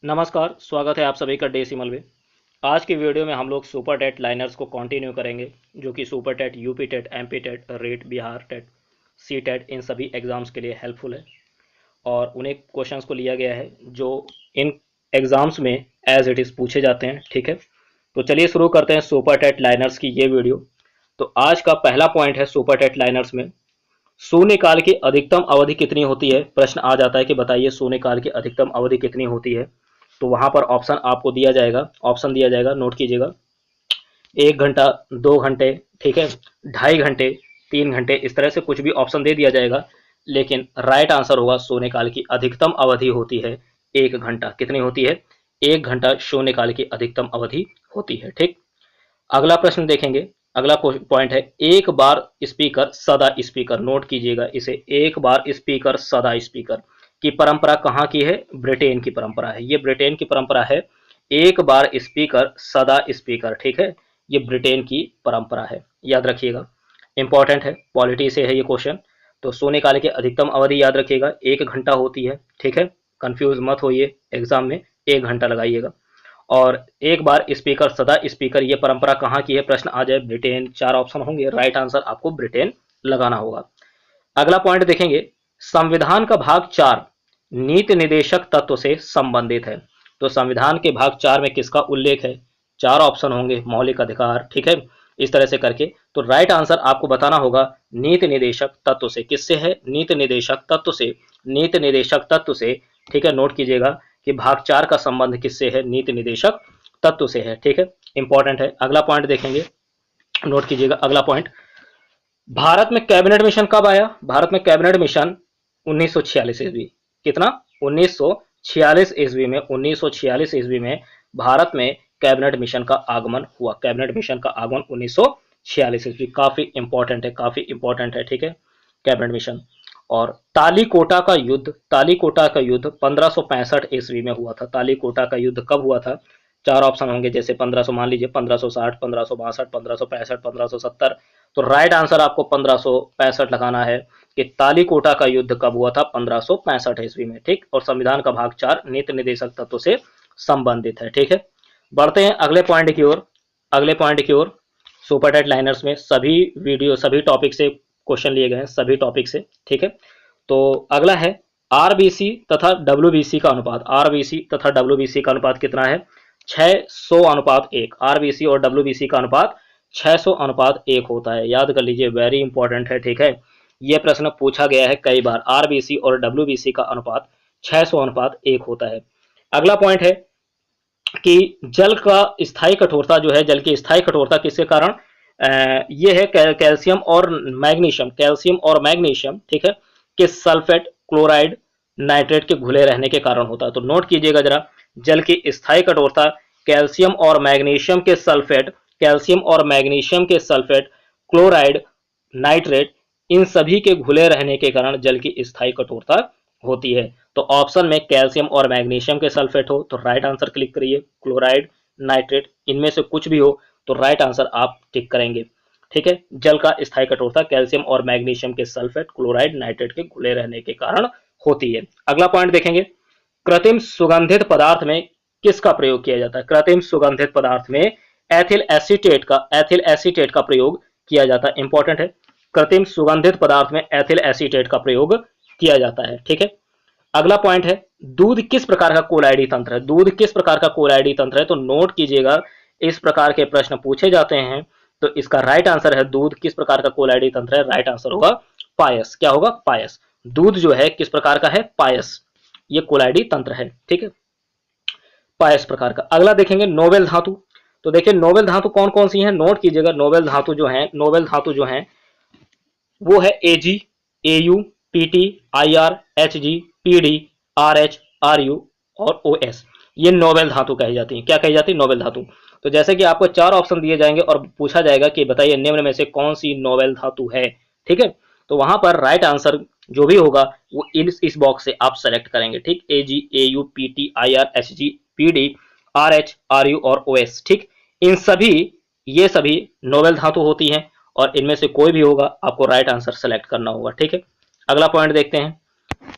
नमस्कार, स्वागत है आप सभी का डेसिमल में। आज की वीडियो में हम लोग सुपर टेट लाइनर्स को कंटिन्यू करेंगे, जो कि super TET, UP TET, MP TET, REET, Bihar TET, C TET इन सभी एग्ज़ाम्स के लिए हेल्पफुल है। और उन्हें क्वेश्चंस को लिया गया है जो इन एग्ज़ाम्स में एज इट इज़ पूछे जाते हैं। ठीक है, तो चलिए शुरू करते हैं सुपर टेट लाइनर्स की ये वीडियो। तो आज का पहला पॉइंट है सुपर टेट लाइनर्स में शून्यकाल की अधिकतम अवधि कितनी होती है। प्रश्न आ जाता है कि बताइए शून्यकाल की अधिकतम अवधि कितनी होती है। तो वहां पर ऑप्शन आपको दिया जाएगा, ऑप्शन दिया जाएगा, नोट कीजिएगा। 1 घंटा, 2 घंटे, ठीक है, 2.5 घंटे, 3 घंटे, इस तरह से कुछ भी ऑप्शन दे दिया जाएगा। लेकिन राइट आंसर होगा शून्यकाल की अधिकतम अवधि होती है 1 घंटा। कितनी होती है? 1 घंटा शून्यकाल की अधिकतम अवधि होती है। ठीक, अगला प्रश्न देखेंगे। अगला पॉइंट है एक बार स्पीकर सदा स्पीकर। नोट कीजिएगा इसे, एक बार स्पीकर सदा स्पीकर की परंपरा कहाँ की है? ब्रिटेन की परंपरा है। ये ब्रिटेन की परंपरा है, एक बार स्पीकर सदा स्पीकर। ठीक है, ये ब्रिटेन की परंपरा है, याद रखिएगा, इंपॉर्टेंट है, पॉलिटी से है ये क्वेश्चन। तो शून्यकाल की अधिकतम अवधि याद रखिएगा 1 घंटा होती है। ठीक है, कंफ्यूज मत होइए, एग्जाम में 1 घंटा लगाइएगा। और एक बार स्पीकर सदा स्पीकर, ये परंपरा कहाँ की है? प्रश्न आ जाए ब्रिटेन, 4 ऑप्शन होंगे, राइट आंसर आपको ब्रिटेन लगाना होगा। अगला पॉइंट देखेंगे, संविधान का भाग 4 नीति निदेशक तत्व से संबंधित है। तो संविधान के भाग 4 में किसका उल्लेख है? 4 ऑप्शन होंगे, मौलिक अधिकार, ठीक है, इस तरह से करके। तो राइट आंसर आपको बताना होगा नीति निदेशक तत्व से। किससे है? नीति निदेशक तत्व से, नीति निदेशक तत्व से। ठीक है, नोट कीजिएगा कि भाग 4 का संबंध किससे है? नीति निदेशक तत्व से है। ठीक है, इंपॉर्टेंट है। अगला पॉइंट देखेंगे, नोट कीजिएगा अगला पॉइंट, भारत में कैबिनेट मिशन कब आया? भारत में कैबिनेट मिशन 1946 ईस्वी। कितना? 1946 ईस्वी में, 1946 ईस्वी में भारत में कैबिनेट मिशन का आगमन हुआ। कैबिनेट मिशन का आगमन 1946 ईस्वी। काफी इंपॉर्टेंट है, काफी इंपॉर्टेंट है। ठीक है, कैबिनेट मिशन। और तालीकोटा का युद्ध, तालीकोटा का युद्ध 1565 ईस्वी में हुआ था। तालीकोटा का युद्ध कब हुआ था? 4 ऑप्शन होंगे, जैसे 1500, मान लीजिए 1560, 1562, 1565, 1570। तो राइट आंसर आपको 1565 लगाना है कि तालीकोटा का युद्ध कब हुआ था? 1565 ईस्वी में। ठीक, और संविधान का भाग 4 नीति निदेशक तत्व से संबंधित है। ठीक है, बढ़ते हैं अगले पॉइंट की ओर, अगले पॉइंट की ओर। सुपर टेट लाइनर्स में सभी वीडियो, सभी टॉपिक से क्वेश्चन लिए गए हैं, सभी टॉपिक से। ठीक है, तो अगला है आरबीसी तथा डब्ल्यूबीसी का अनुपात। आरबीसी तथा डब्ल्यूबीसी का अनुपात कितना है? 600:1। आरबीसी और डब्ल्यूबीसी का अनुपात 600:1 होता है, याद कर लीजिए, वेरी इंपॉर्टेंट है। ठीक है, यह प्रश्न पूछा गया है कई बार, आरबीसी और डब्ल्यूबीसी का अनुपात 600:1 होता है। अगला पॉइंट है कि जल का स्थायी कठोरता जो है, जल की स्थायी कठोरता किसके कारण? ये है कैल्शियम और मैग्नीशियम, कैल्शियम और मैग्नीशियम, ठीक है, के सल्फेट, क्लोराइड, नाइट्रेट के घुले रहने के कारण होता है। तो नोट कीजिएगा जरा, जल की स्थायी कठोरता कैल्शियम और मैग्नीशियम के सल्फेट, कैल्शियम और मैग्नीशियम के सल्फेट, क्लोराइड, नाइट्रेट, इन सभी के घुले रहने के कारण जल की स्थायी कठोरता होती है। तो ऑप्शन में कैल्शियम और मैग्नीशियम के सल्फेट हो तो राइट आंसर क्लिक करिए, क्लोराइड, नाइट्रेट, इनमें से कुछ भी हो तो राइट आंसर आप टिक करेंगे। ठीक है, जल का स्थायी कठोरता कैल्शियम और मैग्नीशियम के सल्फेट, क्लोराइड, नाइट्रेट के घुले रहने के कारण होती है। अगला पॉइंट देखेंगे, कृत्रिम सुगंधित पदार्थ में किसका प्रयोग किया जाता है? कृत्रिम सुगंधित पदार्थ में एथिल एसीटेट का, एथिल एसीटेट का प्रयोग किया जाता है। इंपॉर्टेंट है, कृत्रिम सुगंधित पदार्थ में एथिल एसीटेट का प्रयोग किया जाता है। ठीक है, अगला पॉइंट है दूध किस प्रकार का कोलाइडी तंत्र है? दूध किस प्रकार का कोलाइडी तंत्र है? तो नोट कीजिएगा, इस प्रकार के प्रश्न पूछे जाते हैं तो इसका राइट आंसर है दूध किस प्रकार का कोलाइडी तंत्र है? राइट आंसर होगा पायस। क्या होगा? पायस। दूध जो है किस प्रकार का है? पायस, ये कोलाइडी तंत्र है। ठीक है, पायस प्रकार का। अगला देखेंगे नोबेल धातु। तो देखिए नोबेल धातु कौन कौन सी हैं, नोट कीजिएगा। नोबेल धातु जो है, नोबेल धातु जो है वो है AG, AU, PT, IR, HG, PD, RH, RU और ओएस। ये नोबेल धातु कही जाती है। क्या कही जाती है? नोबेल धातु। तो जैसे कि आपको 4 ऑप्शन दिए जाएंगे और पूछा जाएगा कि बताइए निम्न में से कौन सी नोबेल धातु है। ठीक है, तो वहां पर राइट आंसर जो भी होगा वो इस बॉक्स से आप सेलेक्ट करेंगे। ठीक, AG, AU, PT, IR, HG, PD, RH, RU और ओएस। ठीक, इन सभी, ये सभी नोबेल धातु होती हैं और इनमें से कोई भी होगा आपको राइट आंसर सेलेक्ट करना होगा। ठीक है, अगला पॉइंट देखते हैं।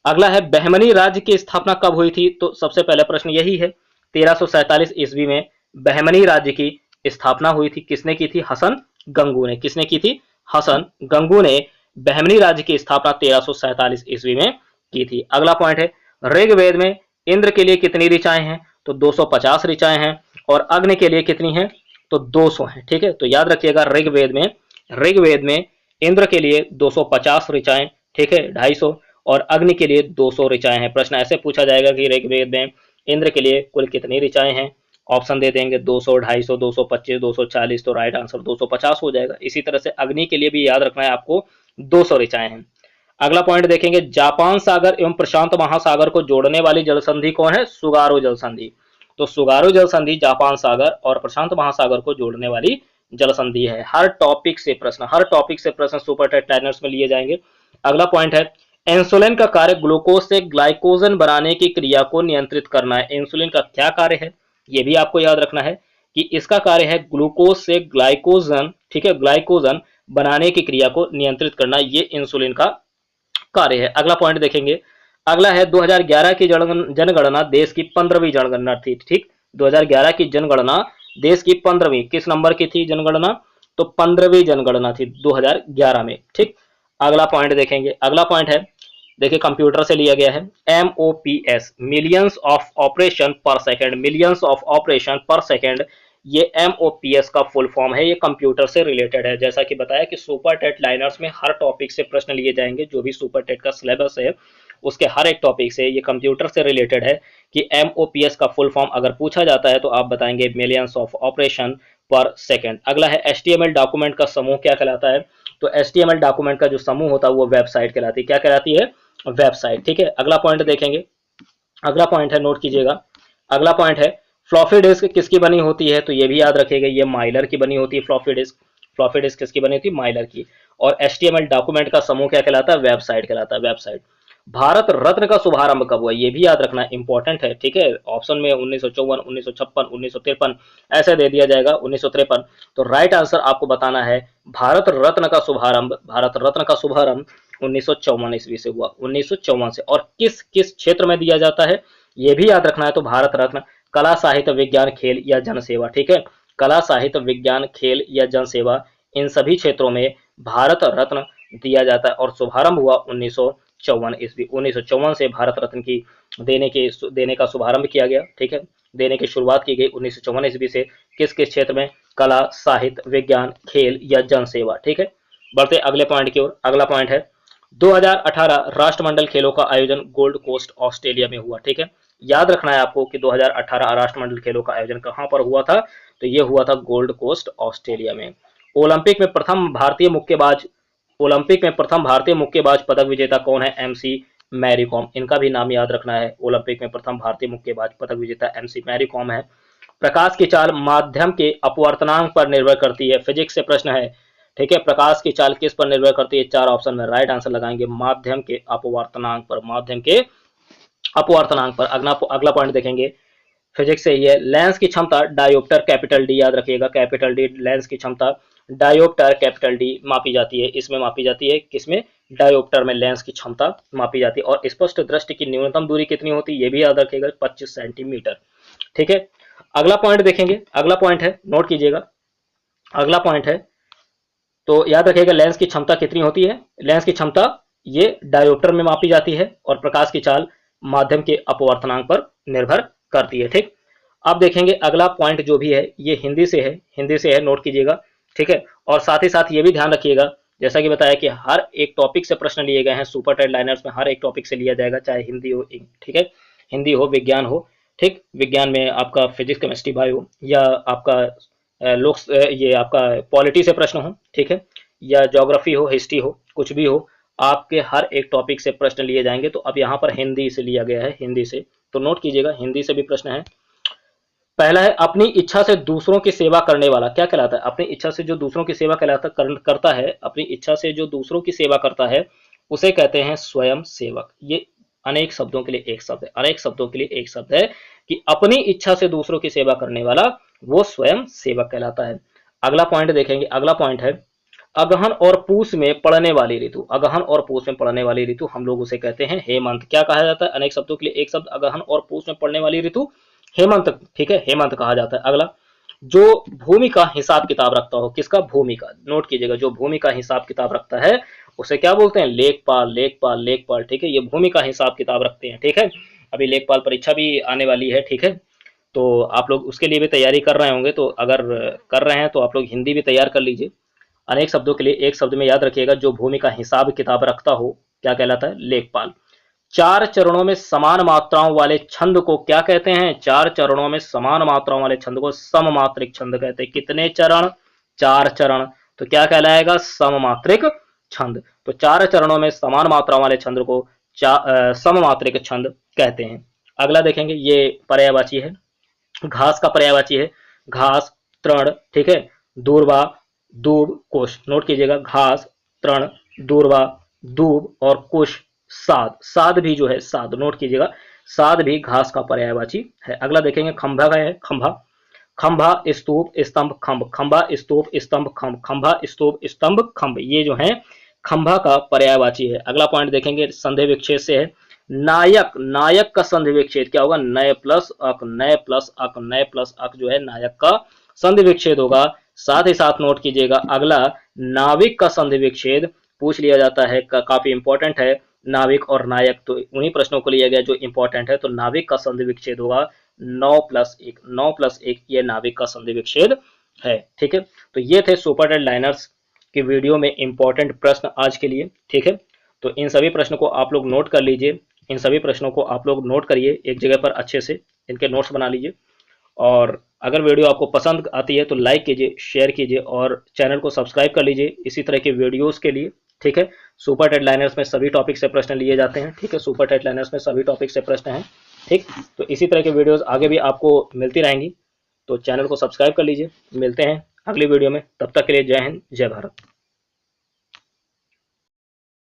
अगला है बहमनी राज्य की स्थापना कब हुई थी, तो सबसे पहला प्रश्न यही है, 1347 ईस्वी में बहमनी राज्य की स्थापना हुई थी। किसने की थी, हसन गंगू ने। किसने की थी, हसन गंगू ने बहमनी राज्य की स्थापना 1347 ईस्वी में की थी। अगला पॉइंट है, ऋग्वेद में इंद्र के लिए कितनी ऋचाएं हैं, तो 250 ऋचाएं हैं, और अग्नि के लिए कितनी है, तो 200 है। ठीक है, तो याद रखिएगा ऋग्वेद में इंद्र के लिए 250 ऋचाएं, ठीक है, 250, और अग्नि के लिए 200 ऋचाएं हैं। प्रश्न ऐसे पूछा जाएगा कि ऋग्वेद में इंद्र के लिए कुल कितनी ऋचाएं हैं, ऑप्शन दे देंगे 200, 250, 225, 240, तो राइट आंसर 250 हो जाएगा। इसी तरह से अग्नि के लिए भी याद रखना है आपको, 200 ऋचाएं हैं। अगला पॉइंट देखेंगे, जापान सागर एवं प्रशांत महासागर को जोड़ने वाली जल संधि कौन है, सुगारो जल संधि। तो सुगारो जल संधि जापान सागर और प्रशांत महासागर को जोड़ने वाली जल संधि है। हर टॉपिक से प्रश्न सुपर टेट लाइनर्स में लिए जाएंगे। अगला पॉइंट है, इंसुलिन का कार्य ग्लूकोज से ग्लाइकोजन बनाने की क्रिया को नियंत्रित करना है। इंसुलिन का क्या कार्य है, यह भी आपको याद रखना है कि इसका कार्य है ग्लूकोज से ग्लाइकोजन, ठीक है, ग्लाइकोजन बनाने की क्रिया को नियंत्रित करना, ये इंसुलिन का कार्य है। अगला पॉइंट देखेंगे, अगला है 2011 की जनगणना देश की 15वीं जनगणना थी। ठीक, 2011 की जनगणना देश की 15वीं, किस नंबर की थी जनगणना, तो 15वीं जनगणना थी 2011 में। ठीक, अगला पॉइंट देखेंगे, अगला पॉइंट है, देखिए कंप्यूटर से लिया गया है, MOPS, मिलियंस ऑफ ऑपरेशन पर सेकेंड, मिलियंस ऑफ ऑपरेशन पर सेकेंड, ये MOPS का फुल फॉर्म है। ये कंप्यूटर से रिलेटेड है। जैसा कि बताया कि सुपर टेट लाइनर्स में हर टॉपिक से प्रश्न लिए जाएंगे, जो भी सुपर टेट का सिलेबस है उसके हर एक टॉपिक से, ये कंप्यूटर से रिलेटेड है कि MOPS का फुल फॉर्म अगर पूछा जाता है तो आप बताएंगे मिलियंस ऑफ ऑपरेशन पर सेकेंड। अगला है, HTML डॉक्यूमेंट का समूह क्या कहलाता है, तो HTML डॉक्यूमेंट का जो समूह होता है वो वेबसाइट कहलाती है। क्या कहलाती है, वेबसाइट। ठीक है, अगला पॉइंट देखेंगे, अगला पॉइंट है, नोट कीजिएगा, अगला पॉइंट है, फ्लॉपी डिस्क किसकी बनी होती है, तो ये भी याद रखिएगा, ये माइलर की बनी होती है फ्लॉपी डिस्क। फ्लॉपी डिस्क किसकी बनी होती है, माइलर की। और HTML डॉक्यूमेंट का समूह क्या कहलाता है, वेबसाइट कहलाता है, वेबसाइट। भारत रत्न का शुभारंभ कब हुआ, ये भी याद रखना इंपॉर्टेंट है। ठीक है, ऑप्शन में 1954, 1956, 1953 ऐसे दे दिया जाएगा, 1953, तो राइट आंसर आपको बताना है भारत रत्न का शुभारंभ, भारत रत्न का शुभारंभ 1954 ईस्वी से हुआ, 1954 से। और किस किस क्षेत्र में दिया जाता है, ये भी याद रखना है, तो भारत रत्न कला साहित्य विज्ञान खेल या जनसेवा। ठीक है, कला साहित्य विज्ञान खेल या जनसेवा, इन सभी क्षेत्रों में भारत रत्न दिया जाता है। और शुभारंभ हुआ 1954 ईस्वी, 1954 से भारत रत्न की देने का शुभारंभ किया गया। ठीक है, देने की शुरुआत की गई 1954 ईस्वी से। किस किस क्षेत्र में, कला साहित्य विज्ञान खेल या जनसेवा। ठीक है, बढ़ते अगले पॉइंट की ओर। अगला पॉइंट है, 2018 राष्ट्रमंडल खेलों का आयोजन गोल्ड कोस्ट ऑस्ट्रेलिया में हुआ। ठीक है, याद रखना है आपको कि 2018 राष्ट्रमंडल खेलों का आयोजन कहां पर हुआ था, तो यह हुआ था गोल्ड कोस्ट ऑस्ट्रेलिया में। ओलंपिक में प्रथम भारतीय मुक्केबाज पदक विजेता कौन है, MC मैरी कॉम। इनका भी नाम याद रखना है, ओलंपिक में प्रथम भारतीय मुक्केबाज पदक विजेता MC मैरी कॉम है। प्रकाश की चाल माध्यम के अपवर्तनांक पर निर्भर करती है, फिजिक्स से प्रश्न है। ठीक है, प्रकाश की चाल किस पर निर्भर करती है, 4 ऑप्शन में राइट आंसर लगाएंगे माध्यम के अपवर्तनांक पर, माध्यम के अपवर्तनांक पर। अगला पॉइंट देखेंगे, फिजिक्स से ये लेंस की क्षमता डायोप्टर कैपिटल डी, याद रखिएगा कैपिटल डी, लेंस की क्षमता डायोप्टर कैपिटल डी मापी जाती है, इसमें मापी जाती है, किसमें, डायोप्टर में लेंस की क्षमता मापी जाती है। और स्पष्ट दृष्टि की न्यूनतम दूरी कितनी होती है, ये भी याद रखिएगा 25 सेंटीमीटर। ठीक है, अगला पॉइंट देखेंगे, अगला पॉइंट है, नोट कीजिएगा, अगला पॉइंट है, तो याद रखिएगा लेंस की क्षमता कितनी होती है, लेंस की क्षमता ये डायोप्टर में मापी जाती है, और प्रकाश की चाल माध्यम के अपवर्तनांक पर निर्भर करती है। ठीक, अब देखेंगे अगला पॉइंट जो भी है ये हिंदी से है, हिंदी से है, नोट कीजिएगा। ठीक है, और साथ ही साथ ये भी ध्यान रखिएगा, जैसा कि बताया कि हर एक टॉपिक से प्रश्न लिए गए हैं, सुपर टेट लाइनर्स में हर एक टॉपिक से लिया जाएगा, चाहे हिंदी हो, ठीक है, हिंदी हो, विज्ञान हो। ठीक, विज्ञान में आपका फिजिक्स केमिस्ट्री बायो, या आपका ये आपका पॉलिटी से प्रश्न हो, ठीक है, या ज्योग्राफी हो, हिस्ट्री हो, कुछ भी हो, आपके हर एक टॉपिक से प्रश्न लिए जाएंगे। तो अब यहाँ पर हिंदी से लिया गया है, हिंदी से, तो नोट कीजिएगा हिंदी से भी प्रश्न है। पहला है, अपनी इच्छा से दूसरों की सेवा करने वाला क्या कहलाता है, अपनी इच्छा से जो दूसरों की सेवा करता है, अपनी इच्छा से जो दूसरों की सेवा करता है उसे कहते हैं स्वयं सेवक। ये अनेक शब्दों के लिए एक शब्द है, अनेक शब्दों के लिए एक शब्द है कि अपनी इच्छा से दूसरों की सेवा करने वाला वो स्वयं सेवक कहलाता है। अगला पॉइंट देखेंगे, अगला पॉइंट है, अगहन और पूस में पड़ने वाली ऋतु, अगहन और पूस में पड़ने वाली ऋतु हम लोग उसे कहते हैं हेमंत। क्या कहा जाता है अनेक शब्दों के लिए एक शब्द अगहन और पूस में पड़ने वाली ऋतु? हेमंत। ठीक है, हेमंत कहा जाता है। अगला, जो भूमि का हिसाब किताब रखता हो, किसका? भूमि का। नोट कीजिएगा, जो भूमि का हिसाब किताब रखता है उसे क्या बोलते हैं? लेखपाल, लेखपाल, लेखपाल। ठीक है, ये भूमि का हिसाब किताब रखते हैं। ठीक है, अभी लेखपाल परीक्षा भी आने वाली है। ठीक है, तो आप लोग उसके लिए भी तैयारी कर रहे होंगे, तो अगर कर रहे हैं तो आप लोग हिंदी भी तैयार कर लीजिए। अनेक शब्दों के लिए एक शब्द में याद रखिएगा, जो भूमि का हिसाब किताब रखता हो क्या कहलाता है? लेखपाल। चार चरणों में समान मात्राओं वाले छंद को क्या कहते हैं? चार चरणों में समान मात्राओं वाले छंद को सममात्रिक छंद कहते हैं। कितने चरण? चार चरण। तो क्या कहलाएगा? सममात्रिक छंद। तो चार चरणों में समान मात्राओं वाले छंद को सममात्रिक छंद कहते हैं। अगला देखेंगे, ये पर्यायवाची है, घास का पर्यायवाची है घास, तृण। ठीक है, दूर्वा, दूब, कुश। नोट कीजिएगा, घास, तृण, दूर्वा, दूब और कुश। साद, साद भी जो है साद, नोट कीजिएगा, साद भी घास का पर्यायवाची है। अगला देखेंगे, खंभा का है, खंभा। खंभा, स्तूप, स्तंभ, खंभ। खंभा, स्तूप, स्तंभ, खंभ। खंभा, स्तूप, स्तंभ, खंभ। ये जो है खंभा का पर्यायवाची है। अगला पॉइंट देखेंगे, संधि विच्छेद से है। नायक, नायक का संधि विच्छेद क्या होगा? नय प्लस अक, नय प्लस अक, नय प्लस अक जो है नायक का संधि विच्छेद होगा। साथ ही साथ नोट कीजिएगा, अगला नाविक का संधि विच्छेद पूछ लिया जाता है, काफी इंपॉर्टेंट है। नाविक और नायक तो उन्हीं प्रश्नों को लिया गया जो इंपॉर्टेंट है। तो नाविक का संधि विच्छेद होगा 9+1, 9+1 ये नाविक का संधि विच्छेद है। ठीक है, तो ये थे सुपरटेट लाइनर्स की वीडियो में इंपॉर्टेंट प्रश्न आज के लिए। ठीक है, तो इन सभी प्रश्नों को आप लोग नोट कर लीजिए, इन सभी प्रश्नों को आप लोग नोट करिए एक जगह पर, अच्छे से इनके नोट्स बना लीजिए। और अगर वीडियो आपको पसंद आती है तो लाइक कीजिए, शेयर कीजिए और चैनल को सब्सक्राइब कर लीजिए इसी तरह के वीडियोस के लिए। ठीक है, सुपर टेट लाइनर्स में सभी टॉपिक से प्रश्न लिए जाते हैं। ठीक है, सुपर टेट लाइनर्स में सभी टॉपिक से प्रश्न हैं। ठीक, तो इसी तरह के वीडियोस आगे भी आपको मिलती रहेंगी, तो चैनल को सब्सक्राइब कर लीजिए। मिलते हैं अगली वीडियो में, तब तक के लिए जय हिंद, जय भारत।